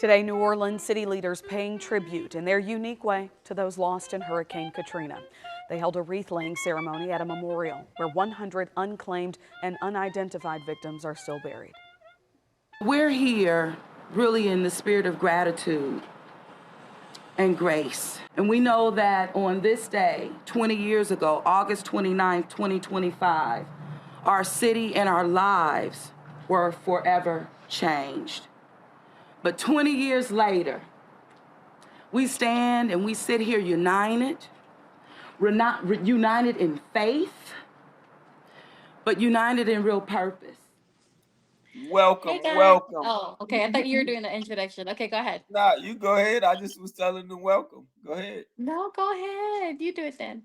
Today, New Orleans city leaders paying tribute in their unique way to those lost in Hurricane Katrina. They held a wreath-laying ceremony at a memorial where 100 unclaimed and unidentified victims are still buried. We're here really in the spirit of gratitude and grace. And we know that on this day, 20 years ago, August 29th, 2025, our city and our lives were forever changed. But 20 years later, we stand and we sit here united. We're not united in faith, but united in real purpose. Welcome, Hey guys. welcome. Oh, okay. I thought you were doing the introduction. Okay, go ahead. Nah, you go ahead. I just was telling them welcome. Go ahead. No, go ahead. You do it then.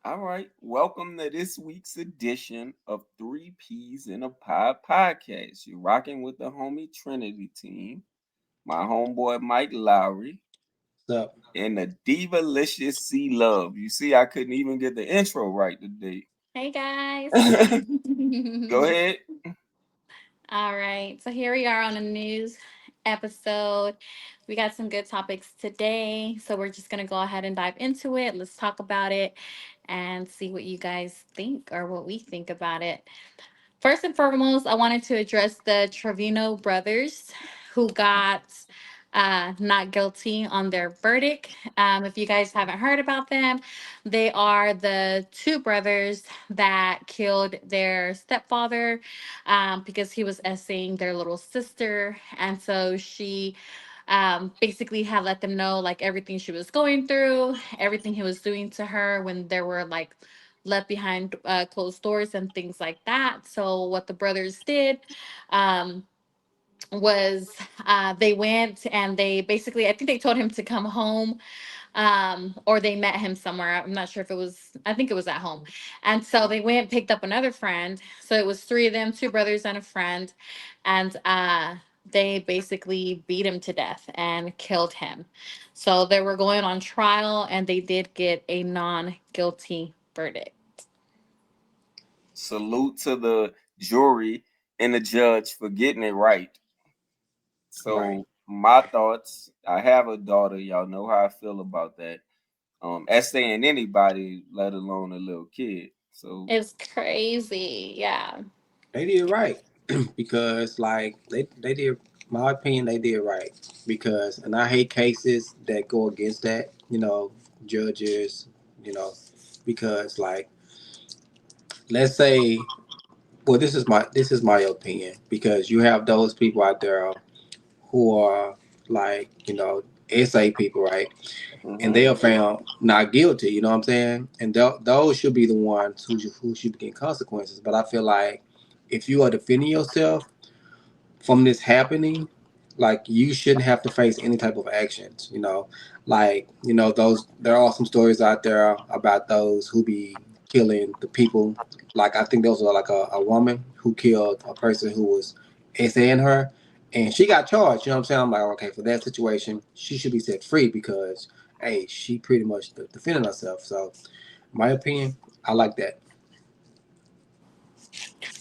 All right. Welcome to this week's edition of Three Peas in a Pie podcast. You're rocking with the homie Trinity team, my homeboy Mike Lowry, What's up? and the Divalicious C Love. You see, I couldn't even get the intro right today. Hey guys. Go ahead. All right. So here we are on a news episode. We got some good topics today. So we're just going to go ahead and dive into it. Let's talk about it and see what you guys think or what we think about it. First and foremost, I wanted to address the Trevino brothers who got not guilty on their verdict. If you guys haven't heard about them, they are the two brothers that killed their stepfather because he was essaying their little sister. And so she basically had let them know like everything she was going through, everything he was doing to her when there were like left behind closed doors and things like that. So what the brothers did um, was they went and they basically, I think they told him to come home or they met him somewhere. I'm not sure if it was, I think it was at home. And so they went and picked up another friend. So it was three of them, two brothers and a friend. And they basically beat him to death and killed him. So they were going on trial and they did get a non guilty verdict. Salute to the jury and the judge for getting it right. So Right. my thoughts, I have a daughter, y'all know how I feel about that. As saying anybody, let alone a little kid. So It's crazy. Yeah. They did right because like they did my opinion they did right because and I hate cases that go against that, judges, you know, because like let's say well this is my opinion because you have those people out there who are like, SA people, right? And mhm. they are found not guilty, you know what I'm saying? And those should be the ones who should be getting consequences. But I feel like if you are defending yourself from this happening, like you shouldn't have to face any type of actions, like those there are some stories out there about those who be killing the people. Like I think those are like a woman who killed a person who was saying her, and she got charged, you know what I'm saying? I'm like, okay, for that situation she should be set free because hey, she pretty much defended herself. So my opinion, I like that.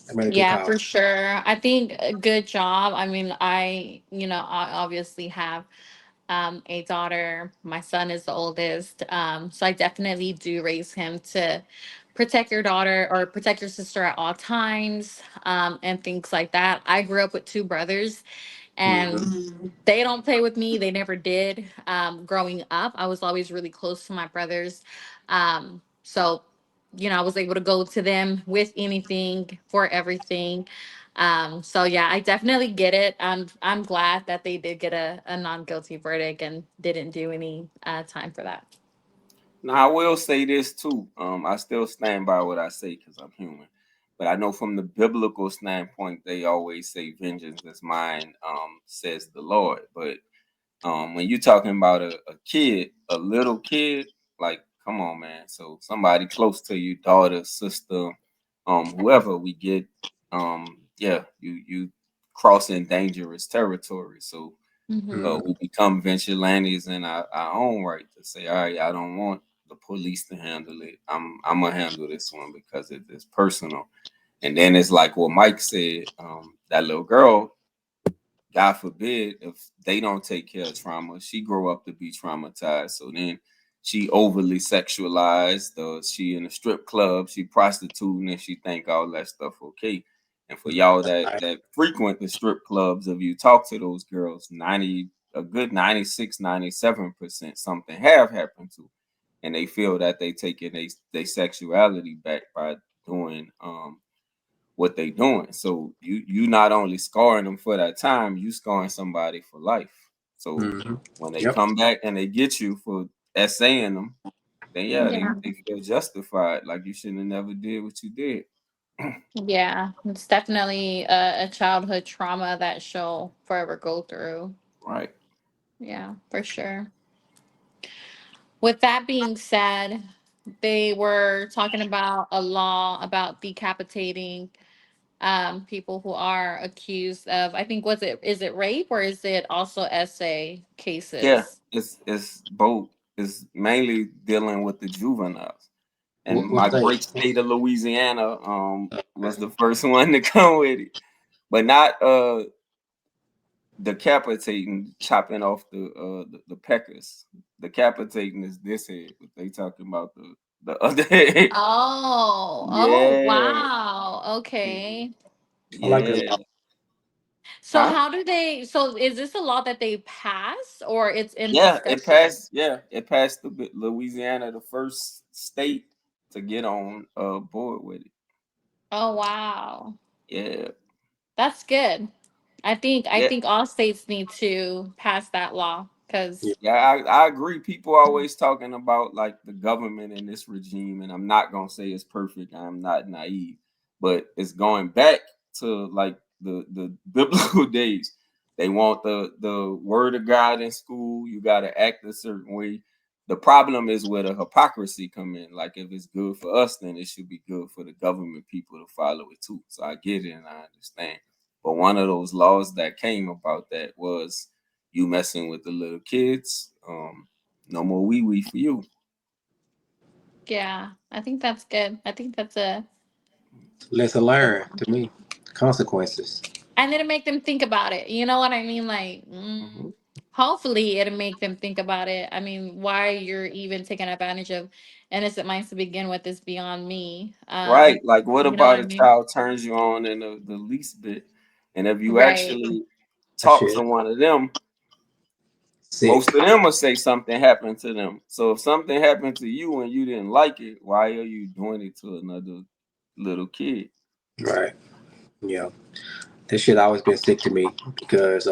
I made a good Yeah, call. for sure. I think a good job. I mean, I obviously have a daughter. My son is the oldest. So I definitely do raise him to protect your daughter or protect your sister at all times, and things like that. I grew up with two brothers and Hmm. they don't play with me. They never did. Growing up, I was always really close to my brothers. So, I was able to go to them with anything for everything. So yeah, I definitely get it. I'm glad that they did get a non guilty verdict and didn't do any time for that. Now I will say this too. I still stand by what I say because I'm human. But I know from the biblical standpoint, they always say vengeance is mine, says the Lord. But when you're talking about a kid, a little kid, like, come on, man. So somebody close to you, daughter, sister, whoever we get, yeah, you crossing dangerous territory. So Hmm. we become vigilantes in our own right to say, all right, I don't want the police to handle it. I'm gonna handle this one because it's personal. And then it's like what Mike said, that little girl, God forbid if they don't take care of trauma, she grow up to be traumatized. So then she overly sexualized, or she in a strip club, she prostituting, and she think all that stuff okay. And for y'all that frequent the strip clubs, if you talk to those girls, a good 96, 97% something have happened to, and they feel that they taking they sexuality back by doing what they doing. So you not only scarring them for that time, you scarring somebody for life. So Mm-hmm. when they Yep. come back and they get you for essaying them, then yeah, Yeah. they feel justified. Like you shouldn't have never did what you did. Yeah. It's definitely a childhood trauma that she'll forever go through. Right. Yeah, for sure. With that being said, they were talking about a law about decapitating people who are accused of, I think, was it, is it rape or is it also essay Yeah, cases? it's both. It's mainly dealing with the juveniles. And What my state? great state of Louisiana was the first one to come with it. But not decapitating, chopping off the peckers. Decapitating is this head, but they talking about the other head. Oh, Yeah, wow. Okay. I like this. yeah, So huh? how do they, so is this a law that they pass or it's in Yeah, it discussion? passed. Yeah, it passed Louisiana, the first state to get on board with it. Oh, wow. Yeah, That's good. I yeah. think all states need to pass that law Yeah. because Yeah, I agree. People always talking about like the government and this regime, and I'm not gonna say it's perfect. I'm not naive, but it's going back to like the biblical days. They want the word of God in school. You got to act a certain way. The problem is where the hypocrisy come in. Like if it's good for us, then it should be good for the government people to follow it too. So I get it and I understand. But one of those laws that came about that was you messing with the little kids, no more wee wee for you. yeah, I think that's good. I think that's a, Lesson learned to me. Consequences. and it'll make them think about it. You know what I mean? Like, Mhm. hopefully, it'll make them think about it. I mean, why you're even taking advantage of innocent minds to begin with is beyond me. Right. Like, what You know what about I a mean? child turns you on in the least bit? And if you Right. actually That talk shit. to one of them, most Sick. of them will say something happened to them. So if something happened to you and you didn't like it, why are you doing it to another little kid? Right. Yeah. That shit always been sick to me because,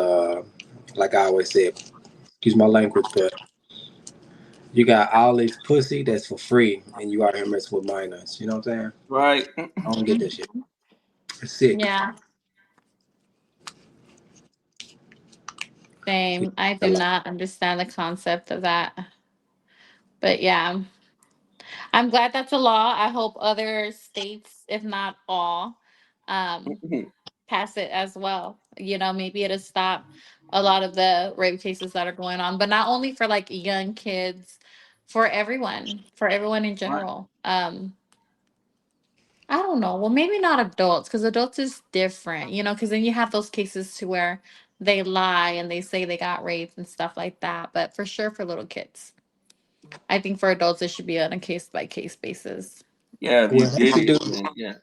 like I always said, excuse my language, but you got all this pussy that's for free, and you out here messing with minors. You know what I'm saying? Right. I don't get that shit. Mhm. It's sick. Yeah. Same. I do Hello. not understand the concept of that. But yeah, I'm glad that's a law. I hope other states, if not all, um, pass it as well. You know, maybe it'll stop a lot of the rape cases that are going on, but not only for like young kids, for everyone in Right. general. I don't know. Well, maybe not adults, because adults is different, you know, because then you have those cases to where they lie and they say they got raped and stuff like that. But for sure, for little kids, I think for adults, it should be on a case by case basis. Yeah, if you Well, if did you it, do, then yeah, it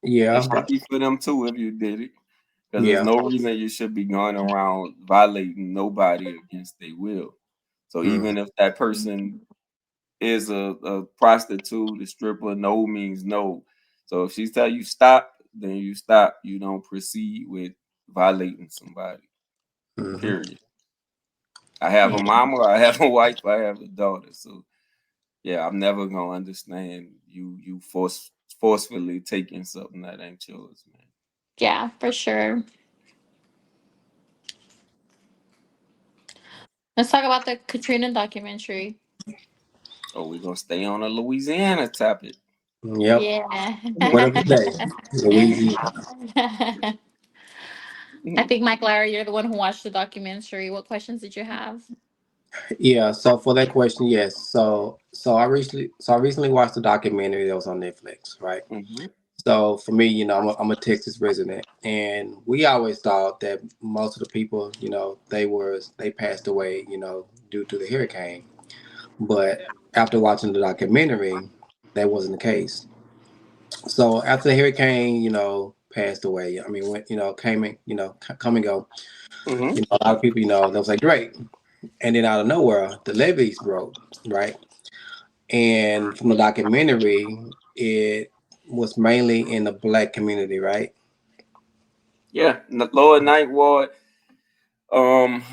yeah, should be for them too if you did it. Because there's yeah. no reason you should be going around violating nobody against their will. So Mm, even if that person is a prostitute, a stripper, no means no. So if she tell you stop, then you stop. You don't proceed with violating somebody. hmm. Period. I have a Yeah. mama, I have a wife, I have a daughter. So yeah, I'm never gonna understand you forcefully taking something that ain't yours, man. Yeah, for sure. Let's talk about the Katrina documentary. Oh, we're gonna stay on a Louisiana topic. Yep. Yeah. What of the day? Louisiana. I think, Mike Lara, you're the one who watched the documentary. What questions did you have? Yeah. So for that question, yes. So I recently watched the documentary that was on Netflix, right? Hmm. So for me, I'm a Texas resident, and we always thought that most of the people, they passed away, due to the hurricane. But after watching the documentary, that wasn't the case. So after the hurricane, passed away. I mean, when came and come and go. Mm-hmm. A lot of people, they was like great, and then out of nowhere, the levees broke, right? And from the documentary, it was mainly in the black community, right? Yeah, in the lower ninth ward. Um,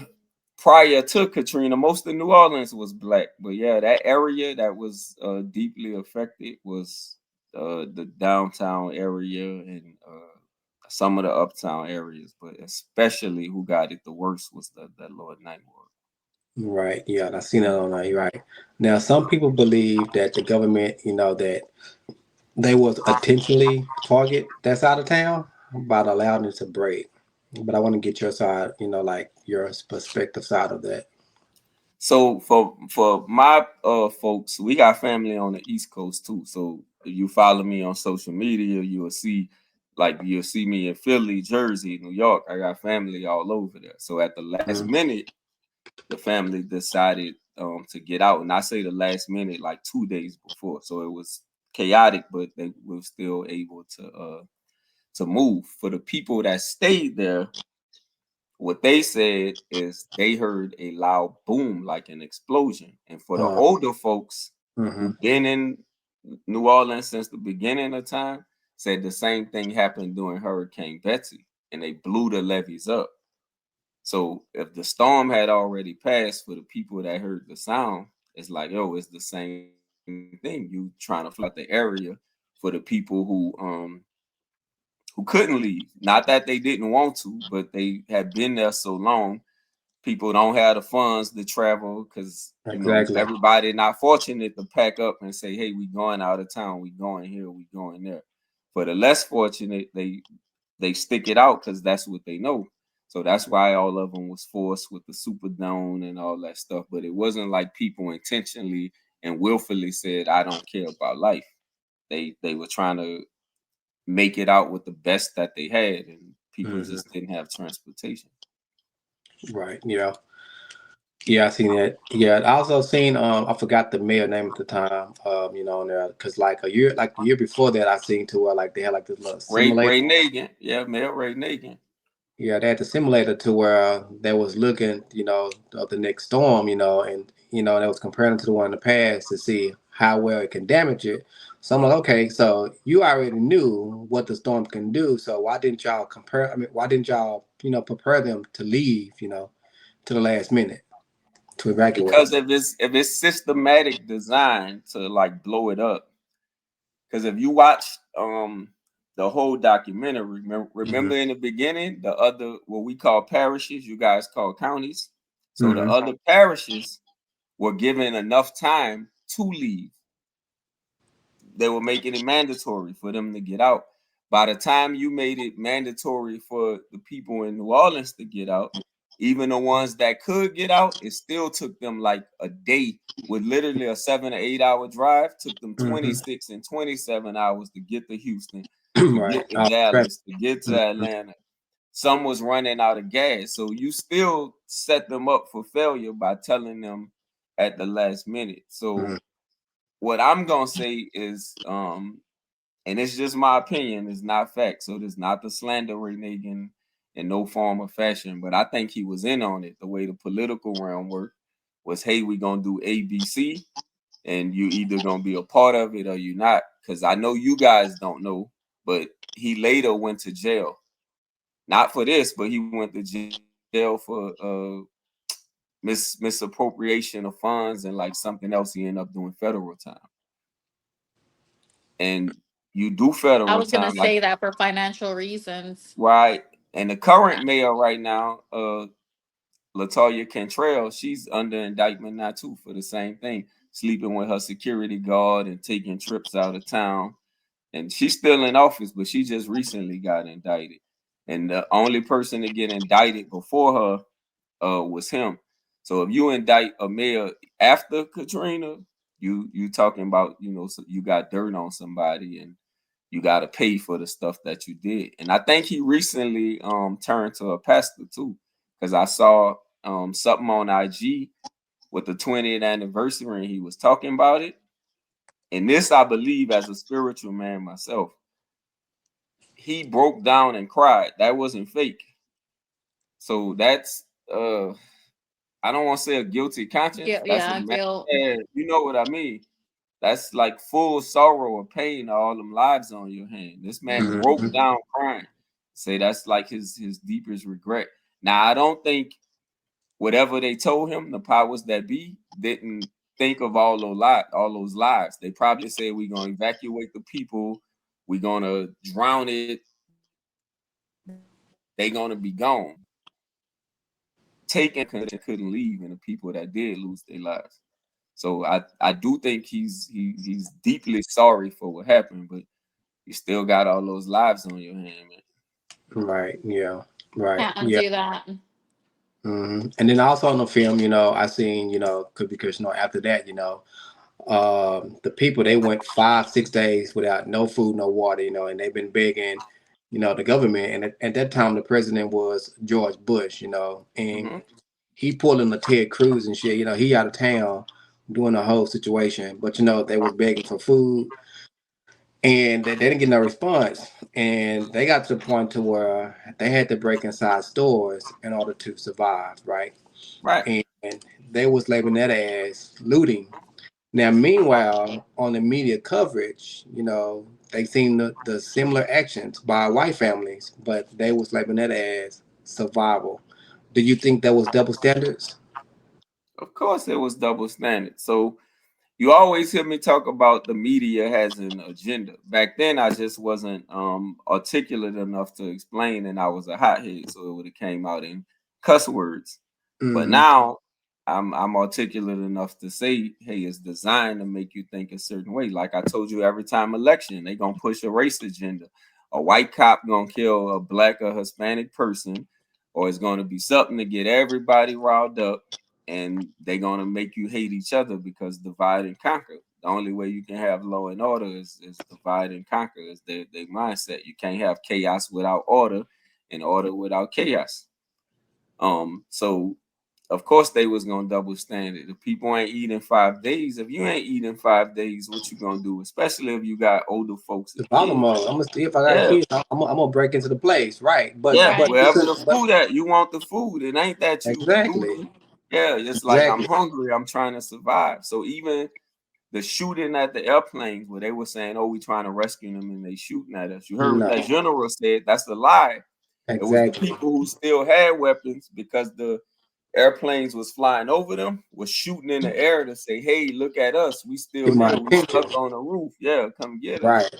Prior to Katrina, most of New Orleans was black, but yeah, that area that was deeply affected was the downtown area and some of the uptown areas, but especially who got it the worst was the lower ninth ward. Right. Yeah, I seen that on there. You're right. Now, some people believe that the government, that they was intentionally target that side of town by allowing it to break. But I want to get your side, like your perspective side of that. So for my folks, we got family on the East Coast too. So if you follow me on social media, you'll see me in Philly, Jersey, New York. I got family all over there. So at the last Mhm. minute, the family decided to get out, and I say the last minute, like 2 days before. So it was chaotic, but they were still able to move. For the people that stayed there, what they said is they heard a loud boom, like an explosion. And for the Uh, older folks mhm. who've been in New Orleans since the beginning of time, said the same thing happened during Hurricane Betsy, and they blew the levees up. So if the storm had already passed, for the people that heard the sound, it's like, yo, it's the same thing. You trying to flood the area for the people who couldn't leave. Not that they didn't want to, but they had been there so long. People don't have the funds to travel because Exactly. everybody not fortunate to pack up and say, hey, we going out of town, we going here, we going there. For the less fortunate, they stick it out because that's what they know. So that's why all of them was forced with the Superdome and all that stuff. But it wasn't like people intentionally and willfully said, I don't care about life. They were trying to make it out with the best that they had, and people Hmm. just didn't have transportation. Right. Yeah. Yeah, I seen that. Yeah, I also seen I forgot the mayor name at the time. On there because like the year before that I seen to where like they had like this little simulator. Ray Nagin, yeah, Mayor Ray Nagin. Yeah, they had the simulator to where they was looking, of the next storm, and they was comparing it to the one in the past to see how well it can damage it. So I'm like, okay, so you already knew what the storm can do, so why didn't y'all compare? I mean, why didn't y'all, prepare them to leave, to the last minute to evacuate? Because if it's systematic design to like blow it up. Because if you watch the whole documentary, Hmm. remember in the beginning, the other what we call parishes, you guys call counties. So the Hmm. other parishes were given enough time to leave. They were making it mandatory for them to get out. By the time you made it mandatory for the people in New Orleans to get out, even the ones that could get out, it still took them like a day with literally a 7 to 8 hour drive, took them Hmm. 26 and 27 hours to get to Houston, to Right. get to All the traffic. Dallas, to get to Hmm. Atlanta. Some was running out of gas. So you still set them up for failure by telling them at the last minute. So Hmm. what I'm gonna say is, and it's just my opinion, it's not fact. So it's not the slander Ray Nagin in no form or fashion, but I think he was in on it. The way the political realm worked was, hey, we gonna do ABC, and you either gonna be a part of it or you not. Because I know you guys don't know, but he later went to jail, not for this, but he went to jail for misappropriation of funds and like something else. He ended up doing federal time, and you do I federal was gonna time like say that for financial reasons. right. And the current mayor right now, Latoya Cantrell, she's under indictment now too for the same thing, sleeping with her security guard and taking trips out of town. And she's still in office, but she just recently got indicted. And the only person to get indicted before her was him. So if you indict a mayor after Katrina, you talking about so you got dirt on somebody, and you got to pay for the stuff that you did. And I think he recently turned to a pastor too, because I saw something on IG with the 20th anniversary and he was talking about it. And this, I believe, as a spiritual man myself, he broke down and cried. That wasn't fake. So that's I don't want to say a guilty conscience. That's a man, Guilt. you know what I mean. That's like full sorrow or pain, all them lives on your hand. This man broke Mhm. down crying. Say that's like his deepest regret. Now I don't think whatever they told him, the powers that be didn't think of all those lives. They probably said we're gonna evacuate the people, we're gonna drown it, they're gonna be gone. Taken couldn't leave, and the people that did lose their lives. So I do think he's deeply sorry for what happened, but you still got all those lives on your hand, man. Right. Yeah. Right. Can't Yeah. undo that. And then also on the film, I seen, because after that, the people, they went 5, 6 days without no food, no water, and they've been begging, the government. And at that time, the president was George Bush, and Mm-hmm. he pulling the Ted Cruz and shit. He out of town doing the whole situation, but they was begging for food, and they didn't get no response. And they got to the point to where they had to break inside stores in order to survive, right? Right. And they was labeling that as looting. Now, meanwhile, on the media coverage, they seen the similar actions by white families, but they was labeling that as survival. Do you think that was double standards? Of course, it was double standard. So you always hear me talk about the media has an agenda. Back then, I just wasn't articulate enough to explain, and I was a hothead, so it would have came out in cuss words. But Mm-hmm. now I'm articulate enough to say, hey, it's designed to make you think a certain way. Like I told you, every time election, they gonna push a race agenda. A white cop gonna kill a black or Hispanic person, or it's gonna be something to get everybody riled up, and they're gonna make you hate each other because divide and conquer. The only way you can have law and order is divide and conquer, is their mindset. You can't have chaos without order and order without chaos. So of course they was gonna double standard. If people ain't eating 5 days, if you ain't eating 5 days, what you gonna do? Especially if you got older folks and Survival kids. mode. I'm gonna see if I got Yeah, kids. I'm gonna break into the place, right? But yeah. but Right. Wherever listen, the but food at, you want the food. It ain't that you exactly, looting. Yeah, it's like I'm exactly. hungry. I'm trying to survive. So even the shooting at the airplanes, where they were saying, "Oh, we trying to rescue them," and they shooting at us. You heard what No, that general said? That's a lie. It was the exactly. people who still had weapons, because the airplanes was flying over them, was shooting in the air to say, "Hey, look at us. We still Get my here. We attention, stuck on the roof. Yeah, come get us." right?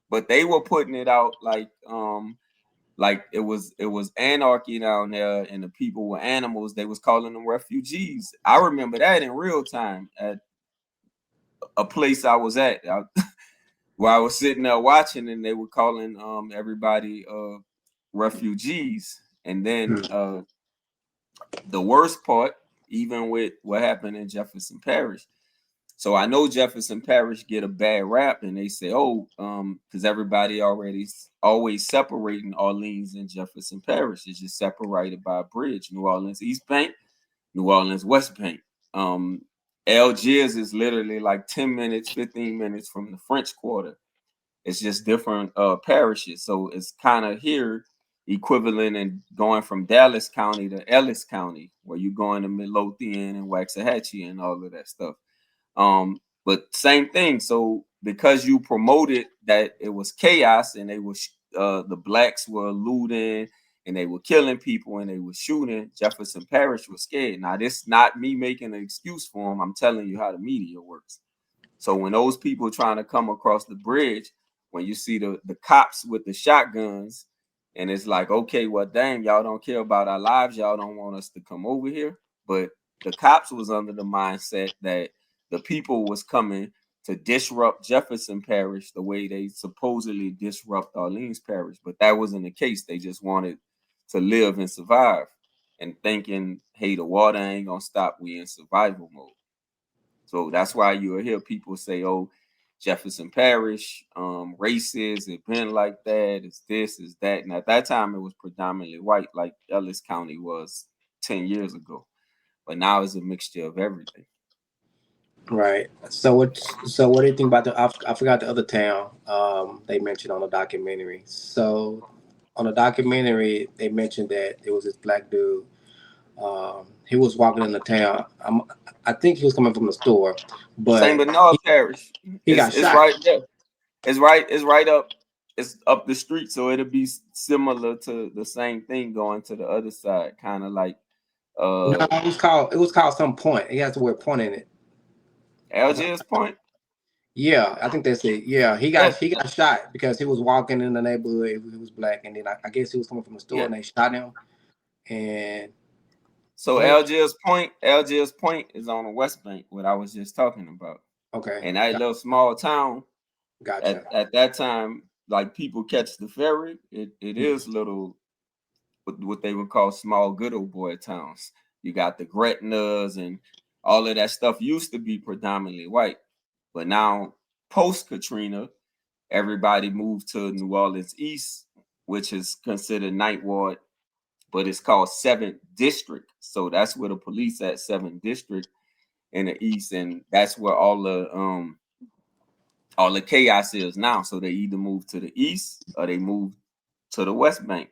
But they were putting it out like it was anarchy down there, and the people were animals. They was calling them refugees. I remember that in real time at a place I was at, where I was sitting there watching, and they were calling everybody refugees. And then Mm. the worst part, even with what happened in Jefferson Parish. So I know Jefferson Parish get a bad rap, and they say, "Oh, because everybody already always separating Orleans and Jefferson Parish. It's just separated by a bridge. New Orleans East Bank, New Orleans West Bank. Um, Algiers is literally like 10 minutes, 15 minutes from the French Quarter. It's just different parishes. So it's kind of here equivalent in going from Dallas County to Ellis County, where you go into Midlothian and Waxahachie and all of that stuff. But same thing. So because you promoted that it was chaos, and they was the blacks were looting and they were killing people and they were shooting, Jefferson Parish was scared. Now this not me making an excuse for them. I'm telling you how the media works. So when those people trying to come across the bridge, when you see the cops with the shotguns, and it's like, okay, well, dang, y'all don't care about our lives. Y'all don't want us to come over here. But the cops was under the mindset that the people was coming to disrupt Jefferson Parish the way they supposedly disrupt Orleans Parish. But that wasn't the case. They just wanted to live and survive, and thinking, hey, the water ain't gonna stop. We in survival mode. So that's why you'll hear people say, "Oh, Jefferson Parish, races, it been like that, it's this, it's that. And at that time it was predominantly white, like Ellis County was 10 years ago. But now it's a mixture of everything. Right. So what do you think about I forgot the other town they mentioned on the documentary. So on the documentary they mentioned that it was this black dude. He was walking in the town. I think he was coming from the store, St. but Bernard Parish. he got It's shot. right there. It's right up. It's up the street, so it'll be similar to the same thing going to the other side, kind of like No, uh it was called some point. It has the word point in it. Algiers Point. Yeah, I think that's it. Yeah, he got Yeah, he got shot because he was walking in the neighborhood. He was black, and then I guess he was coming from the store, yeah. and they shot him. And So what? Algiers Point is on the West Bank, what I was just talking about. Okay, And that little small town gotcha. at that time, like people catch the ferry. It Mhm. is little what they would call small good old boy towns. You got the Gretinas and all of that stuff used to be predominantly white, but now post Katrina, everybody moved to New Orleans East, which is considered Ninth Ward, but it's called Seventh District. So that's where the police at, Seventh District in the East, and that's where all the chaos is now. So they either move to the East or they move to the West Bank.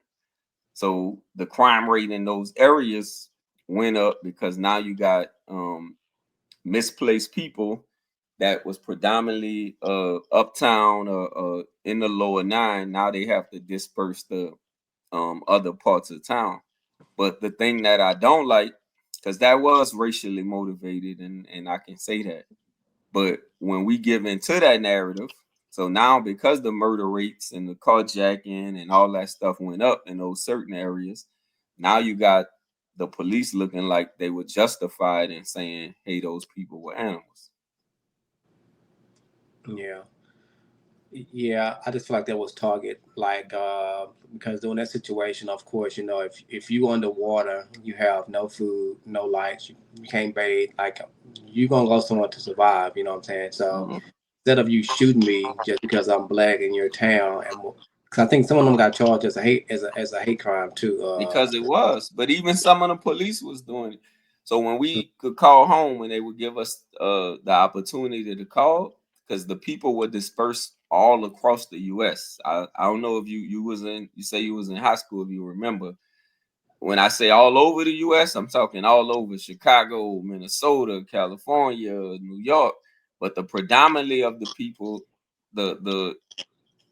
So the crime rate in those areas went up because now you got misplaced people that was predominantly uptown or in the lower nine. Now they have to disperse the other parts of town. But the thing that I don't like, because that was racially motivated, and I can say that. But when we give into that narrative, so now because the murder rates and the carjacking and all that stuff went up in those certain areas, now you got the police looking like they were justified in saying, hey, those people were animals. Yeah. Yeah, I just feel like that was target, like because during that situation, of course, if you underwater, you have no food, no lights, you can't bathe, like you gonna go somewhere to survive. You know what I'm saying? So Mhm. instead of you shooting me just because I'm black in your town, and because I think some of them got charged as a hate crime too. Because it was. But even some of the police was doing it. So when we could call home, when they would give us the opportunity to call, because the people were dispersed all across the U.S. I don't know if you say you was in high school, if you remember. When I say all over the U.S., I'm talking all over Chicago, Minnesota, California, New York. But the predominantly of the people, the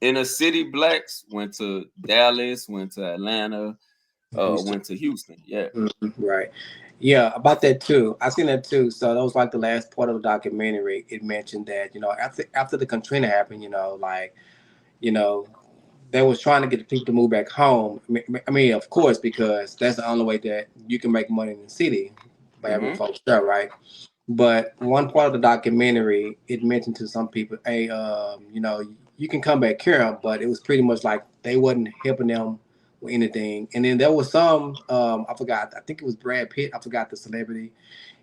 inner city blacks went to Dallas, went to Atlanta, Houston. went to Houston. Yeah. Right. Yeah, about that too. I seen that too. So that was like the last part of the documentary. It mentioned that after the Katrina happened, you know they was trying to get the people to move back home. I mean, of course, because that's the only way that you can make money in the city by having Mm-hmm. folks there, right? But one part of the documentary, it mentioned to some people, hey, you can come back here, but it was pretty much like they wasn't helping them with anything. And then there was some, I forgot, I think it was Brad Pitt, I forgot the celebrity.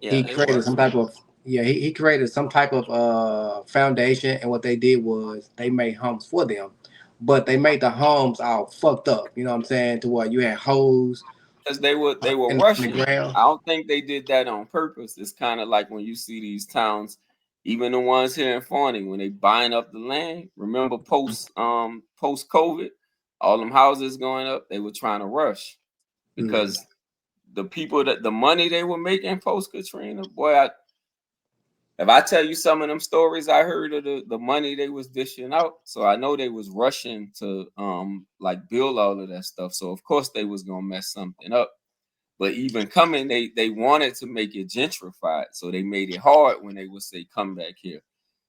He Yeah, it created was. some type of, yeah, he created some type of foundation, and what they did was they made homes for them, but they made the homes all fucked up. You know what I'm saying? To where you had hoes Because they were in the rushing. ground. I don't think they did that on purpose. It's kind of like when you see these towns, even the ones here in Forney, when they buying up the land. Remember post COVID, all them houses going up, they were trying to rush Mm, because the people that the money they were making post Katrina, boy, if I tell you some of them stories I heard of the money they was dishing out, so I know they was rushing to like build all of that stuff. So of course they was gonna mess something up. But even coming, they wanted to make it gentrified. So they made it hard when they would say come back here.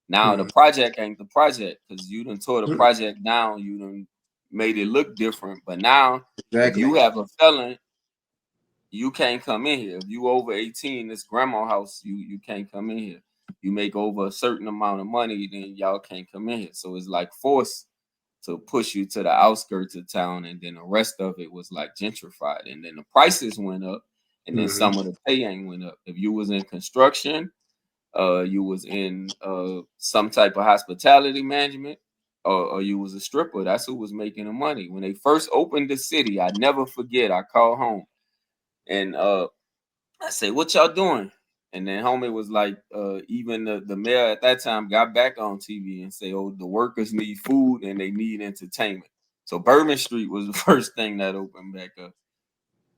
Now the mm, project ain't the project because you done tore the mm. project down, you done made it look different. But now if Exactly. you have a felon, you can't come in here. If you over 18, this grandma house, you can't come in here. You make over a certain amount of money, then y'all can't come in here. So it's like forced to push you to the outskirts of town, and then the rest of it was like gentrified, and then the prices went up, and then Hmm. some of the pay ain't went up. If you was in construction, you was in some type of hospitality management, or you was a stripper. That's who was making the money. When they first opened the city, I never forget, I called home and I say, "What y'all doing?" And then homie was like, even the mayor at that time got back on TV and say, "Oh, the workers need food and they need entertainment." So Bourbon Street was the first thing that opened back up,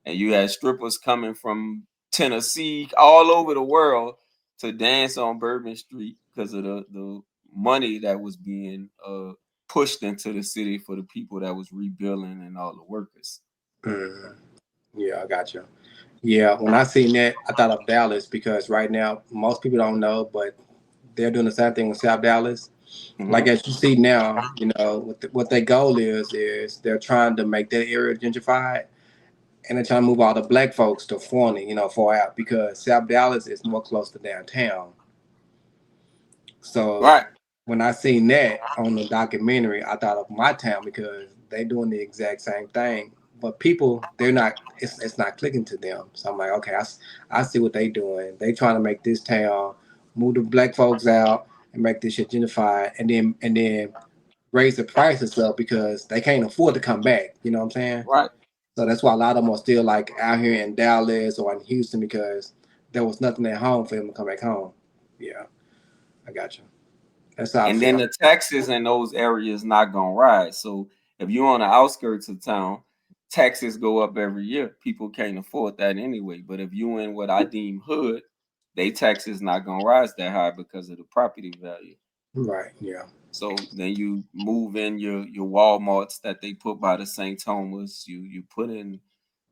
and you had strippers coming from Tennessee, all over the world, to dance on Bourbon Street because of the money that was being pushed into the city for the people that was rebuilding and all the workers. Mm. Yeah, I got you. Yeah, when I seen that, I thought of Dallas because right now most people don't know, but they're doing the same thing with South Dallas. Like Hmm. as you see now, what their goal is they're trying to make that area gentrified, and they're trying to move all the black folks to Forney, far out because South Dallas is more close to downtown. So Right. when I seen that on the documentary, I thought of my town because they doing the exact same thing. But people, they're not. It's not clicking to them. So I'm like, okay, I see what they doing. They trying to make this town move the black folks out and make this shit gentrified, and then raise the prices up because they can't afford to come back. You know what I'm saying? Right. So that's why a lot of them are still like out here in Dallas or in Houston because there was nothing at home for them to come back home. Yeah, I got you. That's how I And then feel. the taxes in those areas not gonna rise. So if you're on the outskirts of town, taxes go up every year. People can't afford that anyway. But if you in what I deem hood, they taxes not gonna rise that high because of the property value. Right. Yeah. So then you move in your Walmarts that they put by the St. Thomas. You put in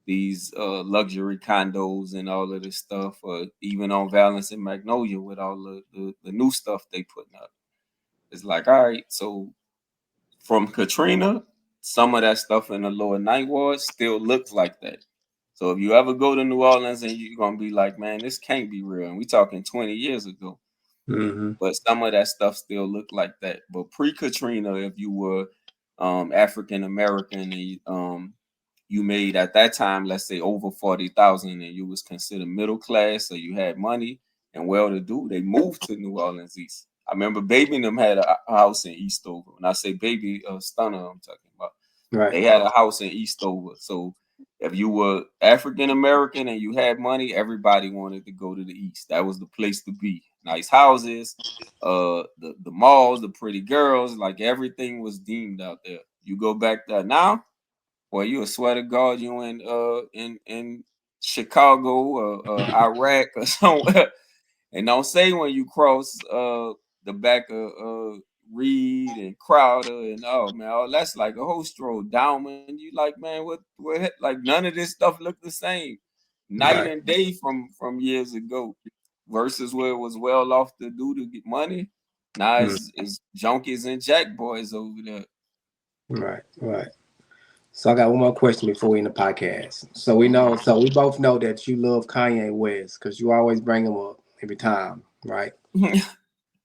these luxury condos and all of this stuff, or even on Valence and Magnolia with all the new stuff they putting up. It's like, all right, so from Katrina, some of that stuff in the lower ninth ward still looks like that. So if you ever go to New Orleans and you're gonna be like, man, this can't be real. And we talking 20 years ago. Mm-hmm. But some of that stuff still looked like that. But pre-Katrina, if you were African American and you made at that time, let's say over 40,000, and you was considered middle class, or you had money and well-to-do, they moved to New Orleans East. I remember Baby and them had a house in Eastover. When I say Baby, Stunner, I'm talking about. Right. They had a house in Eastover. So if you were African American and you had money, everybody wanted to go to the East. That was the place to be. Nice houses, the malls, the pretty girls, like everything was deemed out there. You go back there now, boy, you a swear to God, you in Chicago or Iraq or somewhere. And don't say when you cross the back of Reed and Crowder and oh man, oh that's like a whole stroll down, man. You like, man, what like none of this stuff look the same night Right. and day from years ago versus where it was well off to do to get money. Now Mm. it's junkies and jack boys over there. Right. Right. So I got one more question before we end the podcast. So Mhm. we both know that you love Kanye West because you always bring him up every time, right?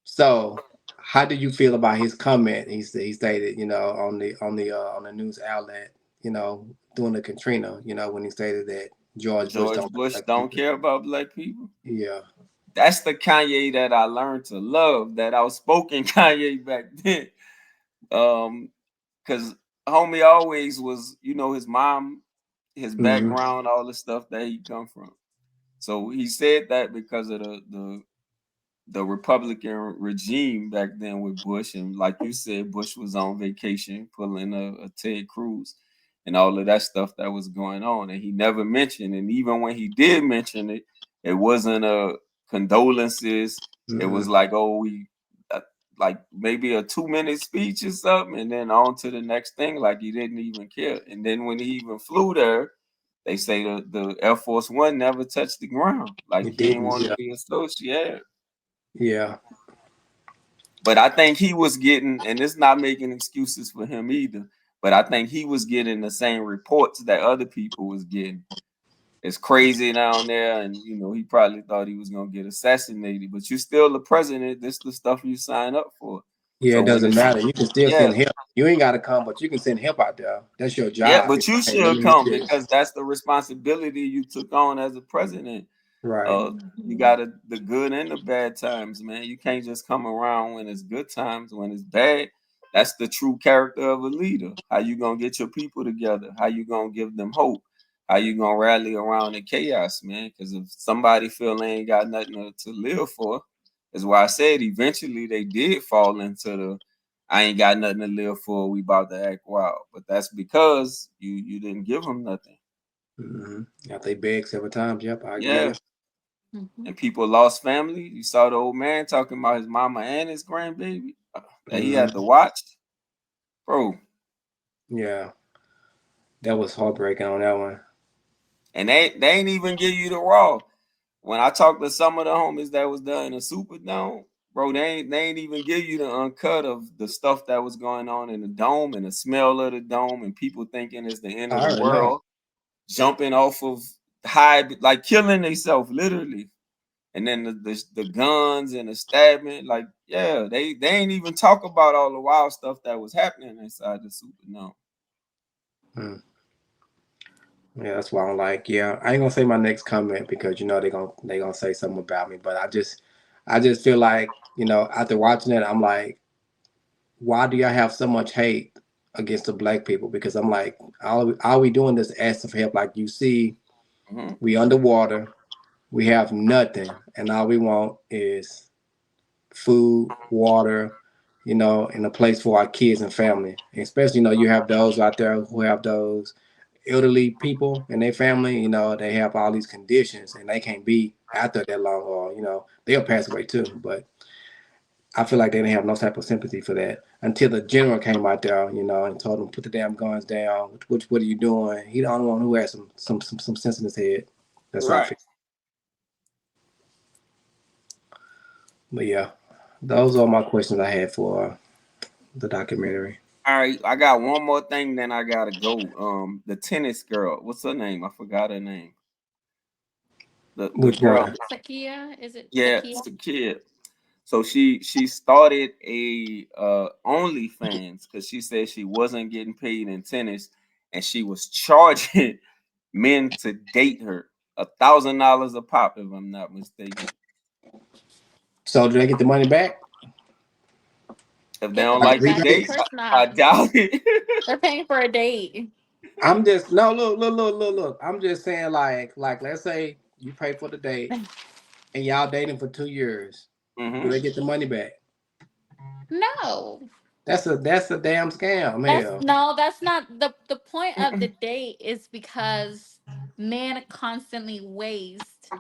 So how do you feel about his comment? He stated, on the news outlet, during the Katrina, when he stated that George Bush George don't Bush like don't people. care about black people. Yeah. That's the Kanye that I learned to love, that outspoken Kanye back then. Because homie always was, his mom, his Mm-hmm. background, all the stuff that he come from. So he said that because of the Republican regime back then with Bush, and like you said, Bush was on vacation, pulling a Ted Cruz, and all of that stuff that was going on, and he never mentioned. And even when he did mention it, it wasn't a condolences. It Mm-hmm. was like, oh, we like maybe a 2 minute speech or something, and then on to the next thing, like he didn't even care. And then when he even flew there, they say the Air Force One never touched the ground, like It he didn't didn't. want to Yeah. be associated. Yeah. But I think he was getting, and it's not making excuses for him either, but I think he was getting the same reports that other people was getting. It's crazy down there, and he probably thought he was gonna get assassinated, but you still the president. This the stuff you sign up for. Yeah. So It when doesn't it's matter. You can still yeah, send help. You ain't got to come, but you can send help out there. That's your yeah, job. but you Hey, let should me come do this. because that's the responsibility you took on as a president. Right. You got the good and the bad times, man. You can't just come around when it's good times. When it's bad, that's the true character of a leader. How you gonna get your people together? How you gonna give them hope? How you gonna rally around the chaos, man? Because if somebody feel they ain't got nothing to live for, that's why I said eventually they did fall into the I ain't got nothing to live for. We about to act wild, but that's because you didn't give them nothing. Mm-hmm. Got they beg several times. Yep, I agree. Yeah, Yep. Mhm. and people lost family. You saw the old man talking about his mama and his grandbaby that he had to Mm-hmm. watch, bro. Yeah, that was heartbreaking on that one. And they ain't even give you the raw. When I talked to some of the homies that was there in the Superdome, bro, they ain't even give you the uncut of the stuff that was going on in the dome and the smell of the dome and people thinking it's the end of I the already know. world, jumping off of high, like killing themselves literally. And then the guns and the stabbing, like yeah, they ain't even talk about all the wild stuff that was happening inside the Superdome. Mm. Yeah, that's why I'm like, yeah, I ain't gonna say my next comment because they gonna say something about me. But I just feel like after watching it, I'm like, why do y'all have so much hate against the black people? Because I'm like, all we doing is asking for help. Like you see, Mm-hmm. we underwater, we have nothing, and all we want is food, water, and a place for our kids and family. And especially, you have those out there who have those elderly people and their family, they have all these conditions and they can't be out there that long or, they'll pass away too. But I feel like they didn't have no type of sympathy for that until the general came out there, and told them put the damn guns down. What are you doing? He the only one who had some sense in his head. That's what I Right. feel. But yeah, those are my questions I had for the documentary. All right, I got one more thing, then I gotta go. The tennis girl, what's her name? I forgot her name. The Which girl, one? Sakia, is it yeah, Sakia? it's a kid. So she started a OnlyFans because she said she wasn't getting paid in tennis, and she was charging men to date her $1,000 a pop, if I'm not mistaken. So do they get the money back? If they Get the don't Like money like the back? Of rebates? date, course I not. doubt it. They're paying for a date. I'm just no look. I'm just saying like let's say you pay for the date and y'all dating for 2 years. Do Hmm. they get the money back? No. That's a damn scam. That's Hell, no, that's not the point of the date is because men constantly waste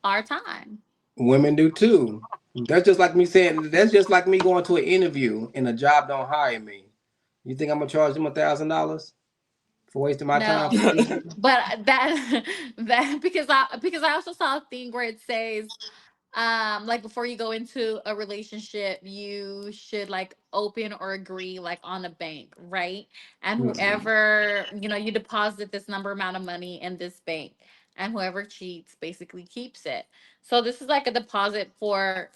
our time. women do too. That's just like me saying. That's just like me going to an interview and a job don't hire me. You think I'm gonna charge them $1,000 for wasting my time No. for an interview? But that that because I also saw a thing where it says like before you go into a relationship you should like open or agree like on a bank, right? And Mm-mm. whoever, you deposit this number amount of money in this bank, and whoever cheats basically keeps it. So this is like a deposit for,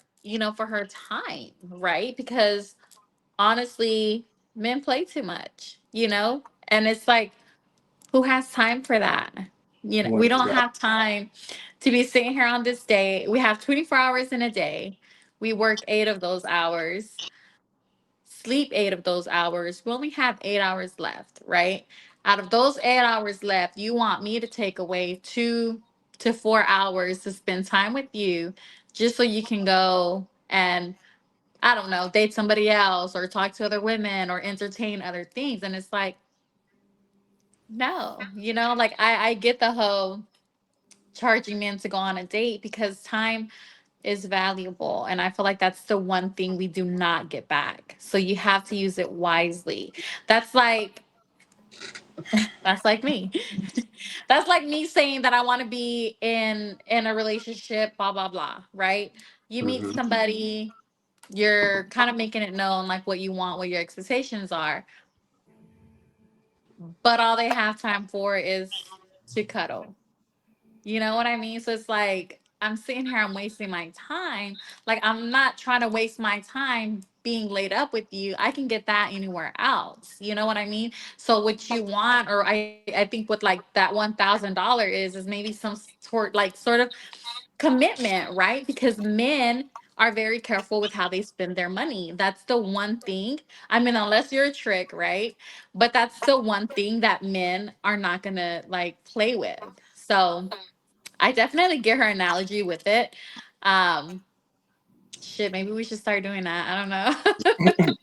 for her time, right? Because honestly, men play too much, and it's like, who has time for that? We Women don't got have time to be sitting here on this day. We have 24 hours in a day. We work 8 of those hours, sleep 8 of those hours. We only have 8 hours left, right? Out of those 8 hours left, you want me to take away 2 to 4 hours to spend time with you just so you can go and, I don't know, date somebody else or talk to other women or entertain other things. And it's like, no, like I get the whole charging men to go on a date because time is valuable. And I feel like that's the one thing we do not get back. So you have to use it wisely. That's like that's like me. That's like me saying that I want to be in a relationship, blah blah blah, right? You meet hmm somebody, you're kind of making it known like what you want, what your expectations are, but all they have time for is to cuddle. You know what I mean? So it's like I'm sitting here, I'm wasting my time. Like I'm not trying to waste my time being laid up with you, I can get that anywhere else. You know what I mean? So what you want, or I think what like that $1,000 is maybe some sort of commitment, right? Because men are very careful with how they spend their money. That's the one thing. I mean, unless you're a trick, right? But that's the one thing that men are not gonna like play with. So I definitely get her analogy with it. Um, shit, maybe we should start doing that. I don't know.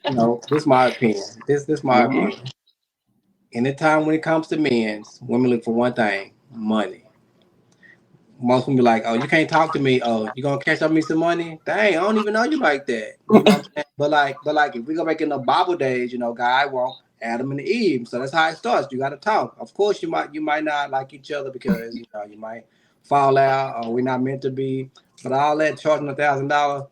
No, this is my opinion. This my Hmm. opinion. Anytime when it comes to men, women look for one thing: money. Most women be like, "Oh, you can't talk to me. Oh, you gonna cash up me some money? Dang, I don't even know you like that." You know what I'm saying? But like, if we go back in the Bible days, God want Adam and Eve, so that's how it starts. You got to talk. Of course, you might not like each other because you might fall out or we're not meant to be. But all that charging $1,000,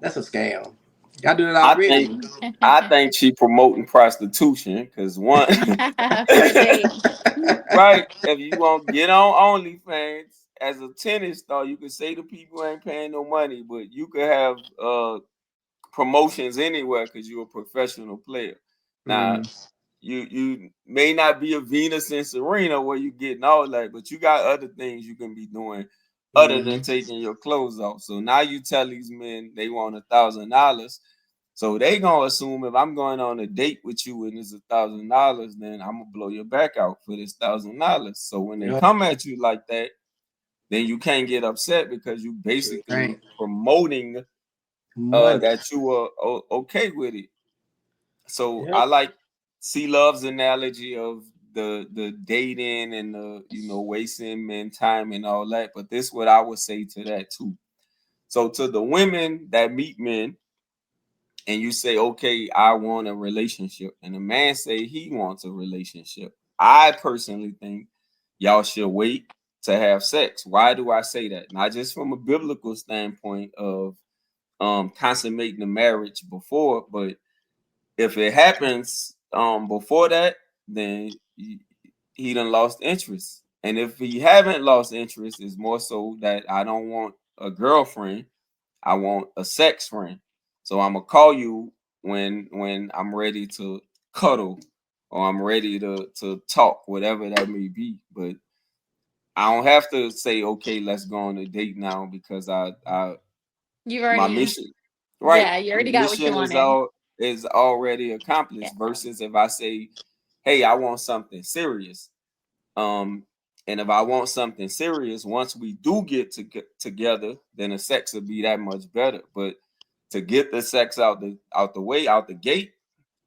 that's a scam. Y'all do that I think already. I think she promoting prostitution because one, For a date. right? If you want to get on OnlyFans as a tennis star, you can say to people ain't paying no money, but you could have promotions anywhere because you're a professional player. Now, Mm, you may not be a Venus and Serena where you getting all that, but you got other things you can be doing other than mm, taking your clothes off. So now you tell these men they want $1,000. So they gonna assume if I'm going on a date with you and it's $1,000, then I'm gonna blow your back out for this $1,000. So when they yep, come at you like that, then you can't get upset because you sure basically thing. promoting Money. that you are okay with it. So I Yep. like C Love's analogy of the dating and the wasting men time and all that. But this what I would say to that too. So to the women that meet men and you say, okay, I want a relationship, and the man say he wants a relationship, I personally think y'all should wait to have sex. Why do I say that? Not just from a biblical standpoint of consummating the marriage before, but if it happens before that, then he done lost interest. And if he haven't lost interest, it's more so that I don't want a girlfriend. I want a sex friend. So I'm gonna call you when I'm ready to cuddle or I'm ready to talk, whatever that may be. But I don't have to say, okay, let's go on a date now because I You've my already, mission, right? yeah, you My already got what you mission wanted. is already Yeah. accomplished. Versus if I say, hey, I want something serious. Um, and if I want something serious, once we do together, then the sex will be that much better. But to get the sex out the way, out the gate,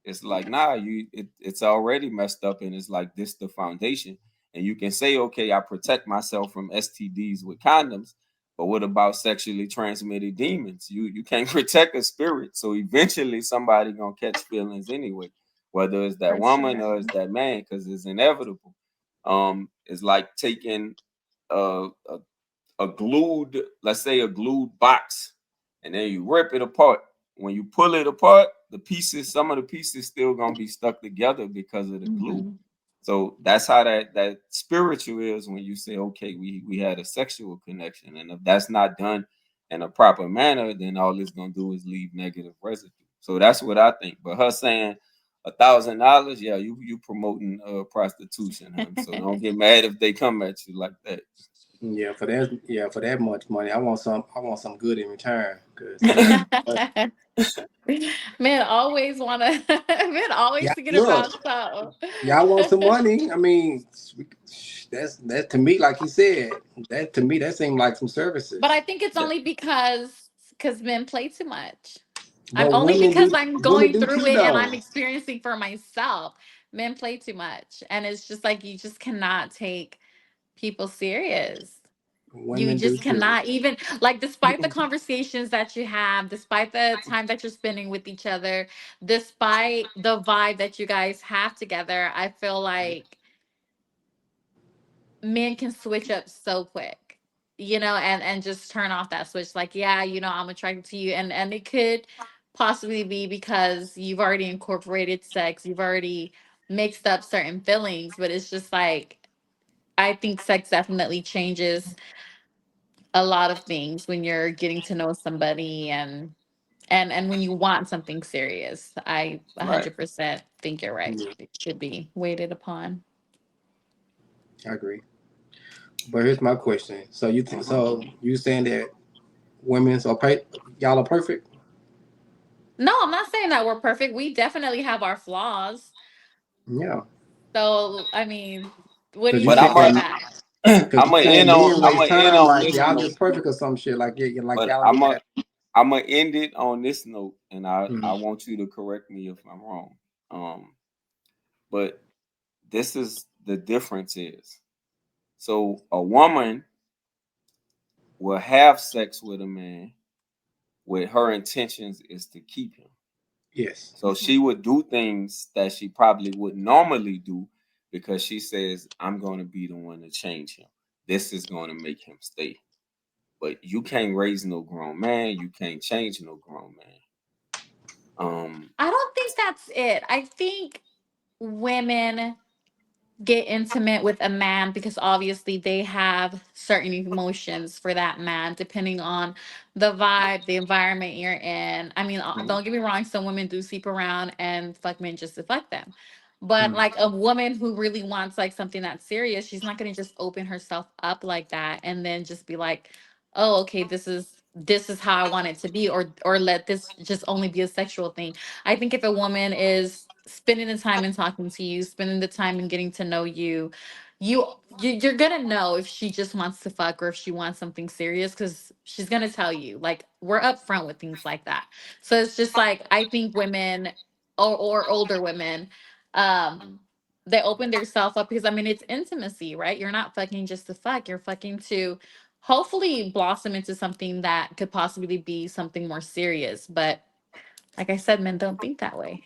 it's like nah, it's already messed up, and it's like this the foundation. And you can say, okay, I protect myself from STDs with condoms, but what about sexually transmitted demons? You can't protect a spirit, so eventually somebody gonna catch feelings anyway, whether it's that For woman sure. or it's that man, because it's inevitable. It's like taking a glued, let's say a glued box, and then you rip it apart. When you pull it apart, some of the pieces still gonna be stuck together because of the glue. Hmm. So that's how that spiritual is when you say, okay, we had a sexual connection, and if that's not done in a proper manner, then all it's gonna do is leave negative residue. So that's what I think. But her saying $1,000, yeah, you promoting prostitution, hun. So don't get mad if they come at you like that. For that much money, I want some good in return. Cause man, Men always want to, men always yeah, thinking look, about something. y'all want some money. I mean, that's to me, like you said, that to me that seemed like some But I services. think it's Yeah. only because men play too much. I'm But only women because do I'm women going do through too it and I'm though. experiencing for myself. Men play too much. And it's just like you just cannot take people serious. You Women do just too. cannot even like despite the conversations that you have, despite the time that you're spending with each other, despite the vibe that you guys have together, I feel like men can switch up so quick, and just turn off that switch like, yeah, I'm attracted to you, and it could possibly be because you've already incorporated sex, you've already mixed up certain feelings, but it's just like I think sex definitely changes a lot of things when you're getting to know somebody, and And when you want something serious, I Right. 100% think you're right. Yeah, It should be weighted upon. I agree. But here's my question. So you saying that women's are y'all are perfect? No, I'm not saying that we're perfect. We definitely have our flaws. Yeah. So, I mean, what do Because you you But mean said by that that? because you saying men I'm waste gonna end time on like this y'all note. just perfect or some shit like like But y'all don't even have. I'm gonna end it on this note, and I Mhm. want you to correct me if I'm wrong. Um, but this is the difference is, so a woman will have sex with a man with her intentions is to keep him. Yes. So she would do things that she probably would normally do because she says, I'm going to be the one to change him. This is going to make him stay. But you can't raise no grown man. You can't change no grown man. I don't think that's it. I think women get intimate with a man because obviously they have certain emotions for that man depending on the vibe, the environment you're in. I mean, don't get me wrong, some women do sleep around and fuck men just to fuck them. But Mm. like a woman who really wants like something that's serious, she's not going to just open herself up like that and then just be like, "Oh, okay, this is how I want it to be," or let this just only be a sexual thing. I think if a woman is spending the time and talking to you, spending the time and getting to know you, you're gonna know if she just wants to fuck or if she wants something serious because she's gonna tell you. Like we're upfront with things like that. So it's just like I think women or older women, they open their self up because I mean it's intimacy, right? You're not fucking just to fuck. You're fucking to hopefully blossom into something that could possibly be something more serious. But like I said, men don't think that way.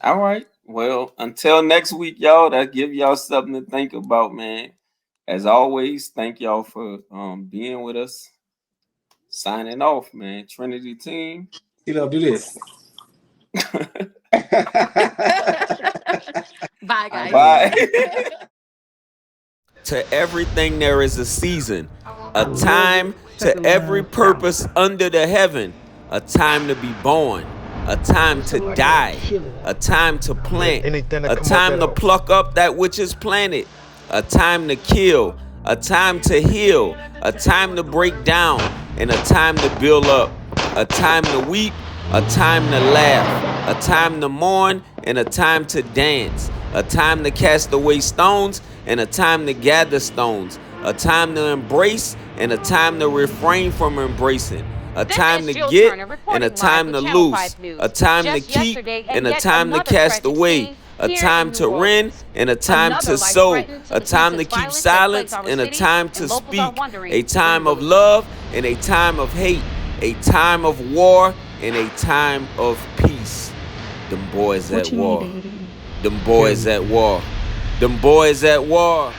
All right. Well, until next week, y'all, that give y'all something to think about, man. As always, thank y'all for being with us. Signing off, man. Trinity team. See, love, do this. Bye, I guys. do. Bye. To everything there is a season, a time to every purpose under the heaven, a time to be born, a time to die, a time to plant, a time to pluck up that which is planted, a time to kill, a time to heal, a time to break down, and a time to build up, a time to weep, a time to laugh, a time to mourn, and a time to dance, a time to cast away stones, and a time to gather stones, a time to embrace, and a time to refrain from embracing, a time to get, and a time to lose, a time to keep, and a time to cast away, a time to rend, and a time to sow, a time to keep silence, and a time to speak, a time of love, and a time of hate, a time of war, and a time of peace. Them boys at war. Them boys at war. Them boys at war.